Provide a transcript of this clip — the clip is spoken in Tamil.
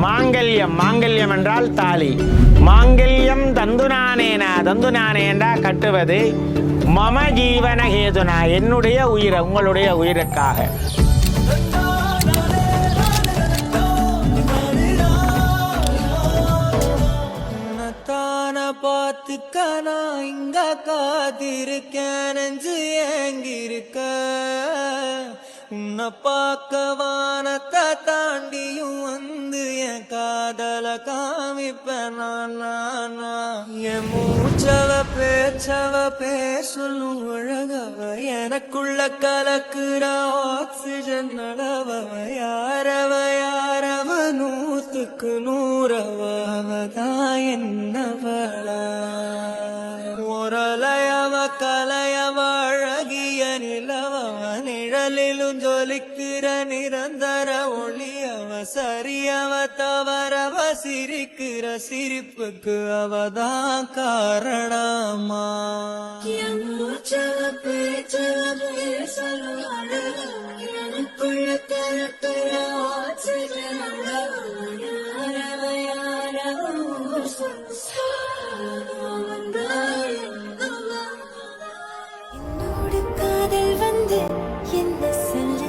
மாங்கல்யம், மாங்கல்யம் என்றால் தாலி. மாங்கல்யம் தந்துநானேன, தந்துநானேண்டா கட்டுவது. மம ஜீவன ஹேதுனா, என்னுடைய உயிரை, உங்களுடைய உயிருக்காக. பார்த்துக்கனா இங்க காத்திருக்கேன், நெஞ்சு ஏங்கிருக்க. உன்னை பார்க்க வானத்தை தாண்டியும் வந்து என் காதல காமிப்பேன். என் மூச்சவ பேச்சவ பேசலும் அழகவ, எனக்குள்ள கலக்குற ஆக்சிஜன் அளவவ. யாரவ யாரவ நூத்துக்கு நூறவதான் என்னவள. ஒரலையவ கலையவ அழகிய நிலவவ, நிழலிலும் ஜொலிக்கிற நிரந்தர ஒளியவ. சரியவ தவறவ சிரிக்கிற சிரிப்புக்கு அவதான் காரணமா. எனக்குள்ள கலக்கிற ஆக்சிஜன் என்னோடு காதல் வந்து என்ன சொல்ல.